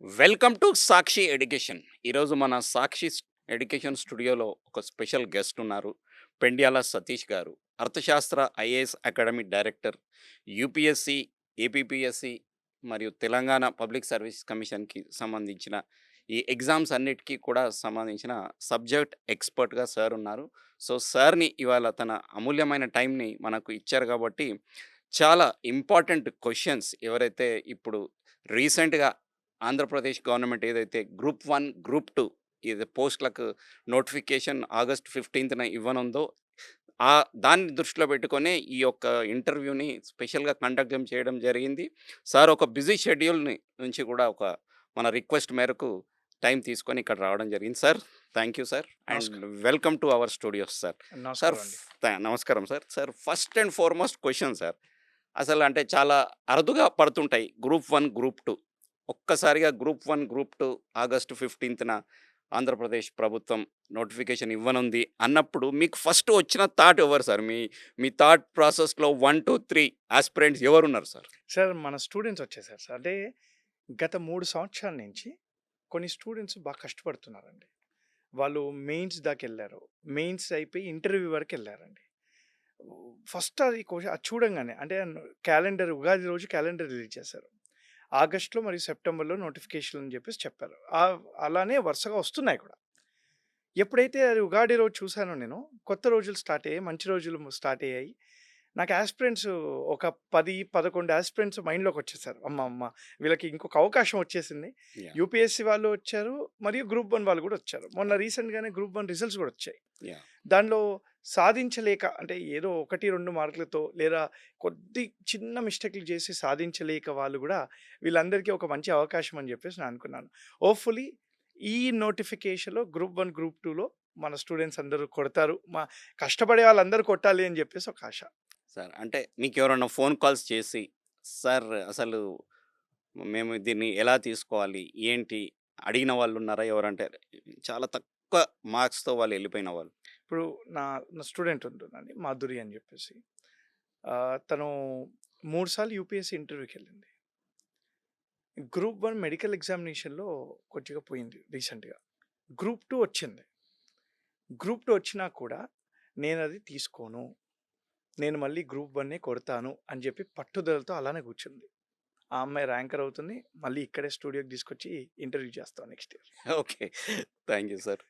Welcome to Sakshi education. ఈరోజు మన సాక్షి education స్టూడియోలో ఒక స్పెషల్ గెస్ట్ ఉన్నారు. పెండ్యాల సతీష్ గారు. అర్థశాస్త్ర IAS academy director, UPSC, APPSC మరియు తెలంగాణ పబ్లిక్ సర్వీస్ కమిషన్‌కి సంబంధించిన ఈ ఎగ్జామ్స్ అన్నిటికి కూడా సంబంధించిన సబ్జెక్ట్ ఎక్స్‌పర్ట్‌గా సార్ ఉన్నారు. సో, సార్‌ని ఇవాళ తన అమూల్యమైన టైంని మనకు ఇచ్చారు కాబట్టి, చాలా ఇంపార్టెంట్ క్వెషన్స్ ఎవరైతే ఇప్పుడు రీసెంట్‌గా ఆంధ్రప్రదేశ్ గవర్నమెంట్ ఏదైతే గ్రూప్ 1, గ్రూప్ 2 ఇది పోస్ట్‌లకు నోటిఫికేషన్ ఆగస్ట్ 15న ఇవ్వనుందో, దాన్ని దృష్టిలో పెట్టుకొనే ఈ యొక్క ఇంటర్వ్యూని స్పెషల్‌గా కండక్ట్ చేయడం జరిగింది. సార్ ఒక బిజీ షెడ్యూల్‌ని నుంచి కూడా ఒక మన రిక్వెస్ట్ మేరకు టైం తీసుకొని ఇక్కడ రావడం జరిగింది. Sir, thank you sir. And నమస్కారం. Welcome to our studios sir. Sir నమస్కారం అండి. నమస్కారం sir. Sir, first and foremost question sir. అసలు అంటే చాలా అరుదుగా పడుతుంటాయి గ్రూప్ 1, గ్రూప్ 2. ఒక్కసారిగా గ్రూప్ 1, గ్రూప్ 2 ఆగస్టు 15న ఆంధ్రప్రదేశ్ ప్రభుత్వం నోటిఫికేషన్ ఇవ్వనుంది అన్నప్పుడు మీకు ఫస్ట్ వచ్చిన థాట్ ఎవరు సార్? మీ మీ థాట్ ప్రాసెస్‌లో 1, 2, 3 యాస్పిరెంట్స్ ఎవరున్నారు సార్? సార్ మన స్టూడెంట్స్ వచ్చేసారు సార్. అంటే గత 3 సంవత్సరాల నుంచి కొన్ని స్టూడెంట్స్ బాగా కష్టపడుతున్నారండి. వాళ్ళు మెయిన్స్ దాకెళ్లారు. మెయిన్స్ అయిపోయి ఇంటర్వ్యూ వరకెళ్లారండి. ఫస్ట్ అది చూడంగానే అంటే క్యాలెండర్ ఉగాది రోజు క్యాలెండర్ రిలీజ్ చేశారు. ఆగస్ట్‌లో మరియు సెప్టెంబర్‌లో నోటిఫికేషన్ అని చెప్పారు. అలానే వరుసగా వస్తున్నాయి కూడా. ఎప్పుడైతే అది ఉగాది రోజు చూసానో నేను, కొత్త రోజులు స్టార్ట్ అయ్యాయి. మంచి రోజులు స్టార్ట్ అయ్యాయి. నాకు యాస్పిరెంట్స్ ఒక 10, 11 యాస్పిరెంట్స్ మైండ్‌లోకొచ్చేసారు. అమ్మ! వీళ్ళకి ఇంకొక అవకాశం వచ్చేసింది. యాహ్! యూపీఎస్సీ వాళ్ళు వచ్చారు. మరియు గ్రూప్ 1 వాళ్ళు కూడా వచ్చారు. మొన్న రీసెంట్‌గానే గ్రూప్ 1 రిజల్ట్స్ కూడా వచ్చాయి. యాహ్! దానిలో సాధించలేక అంటే ఏదో 1, 2 మార్కులతో లేదా చిన్న మిస్టేక్‌లు చేసి సాధించలేక వాళ్ళు కూడా వీళ్ళందరికీ ఒక మంచి అవకాశం అని చెప్పేసి నేను అనుకున్నాను. హోప్‌ఫుల్లీ ఈ నోటిఫికేషన్‌లో గ్రూప్ 1, గ్రూప్ 2లో మన స్టూడెంట్స్ అందరూ కొడతారు. కష్టపడే వాళ్ళందరూ కొట్టాలి అని చెప్పేసి ఒక ఆశ. సార్, అంటే మీకెవరైనా ఫోన్ కాల్స్ చేసి, సార్ అసలు మేము దీన్ని ఎలా తీసుకోవాలి? ఏంటి? అడిగిన వాళ్ళున్నారా? ఎవరంటే చాలా తక్కువ మార్క్స్‌తో వాళ్ళు ఎళ్ళిపోయిన వాళ్ళు? ఇప్పుడు నా నా స్టూడెంట్ ఉంటుందండి మాధురి అని చెప్పేసి. తను 3 సార్లు యూపీఎస్సీ ఇంటర్వ్యూకెళ్ళింది. గ్రూప్ 1 మెడికల్ ఎగ్జామినేషన్‌లో కొద్దిగా పోయింది రీసెంట్‌గా. గ్రూప్ 2 వచ్చింది. గ్రూప్ 2 వచ్చినా కూడా నేనది తీసుకోను. నేను మళ్ళీ గ్రూప్ 1 కొడతాను అని చెప్పి పట్టుదలతో అలానే కూర్చుంది. ఆ అమ్మాయి ర్యాంకర్ అవుతుంది. మళ్ళీ ఇక్కడే స్టూడియోకి తీసుకొచ్చి ఇంటర్వ్యూ చేస్తాం next year. Okay. Thank you sir.